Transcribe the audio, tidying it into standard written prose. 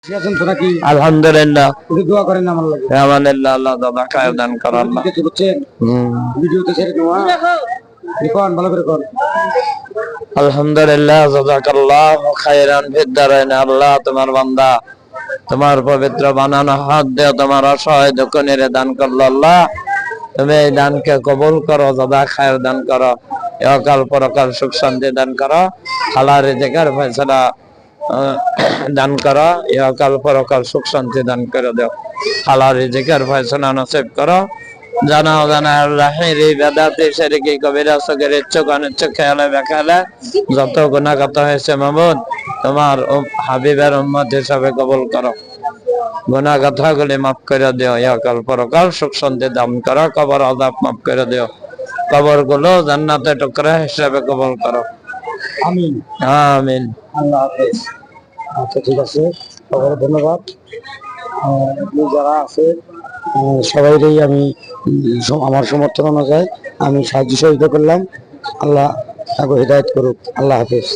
আলহামদুলিল্লাহ। দোয়া করেন আমার লাগে। আমানিল্লাহ, আল্লাহ দাদা খায়ের দান করেন আল্লাহ। বুঝছেন? ভিডিওতে ছেড়ে দেওয়া। কোন ভালো করে কোন। আলহামদুলিল্লাহ, জাযাকাল্লাহু খায়রান ফিদ দারাইন। আল্লাহ তোমার বান্দা তোমার পবিত্র বানানো হাত দিয়ে তোমার অসহায় দুঃখিনীরে দান করলো আল্লাহ। তুমি এই দানকে কবুল করো, দাদা খায়ের দান করো, ইহকাল পরকাল সুখ শান্তি দান করো, হালাল রিজিকের ফয়সালা দান করো, ইহকাল পরকাল সুখ শান্তি দান করে দাও, হালাল রিজিকের ফয়সালা নসিব করো। জানা অজানা লাহিরি বেদাতি শিরকি কবিরা সগীর ইচ্ছুক অনিচ্ছুক খেয়ালে বেখালে যত গুনাহগাত হয়েছে মামুদ তোমার হাবিবের উম্মত হিসাবে কবুল করো। গুনাহগাতগুলি মাফ করে দিও, ইহকাল পরকাল সুখ শান্তি দান করো, কবর আযাব মাফ করে দিও, কবর গুলো জান্নাতের টুকরা হিসাবে কবুল করো। আমিন আমিন। আল্লাহ হাফেজ। আচ্ছা ঠিক আছে, সবাই ধন্যবাদ। যারা আছে সবাইকেই আমি আমার সমর্থন অনুযায়ী আমি সাহায্য সহযোগিতা করলাম। আল্লাহ তাকে হিদায়াত করুক। আল্লাহ হাফেজ।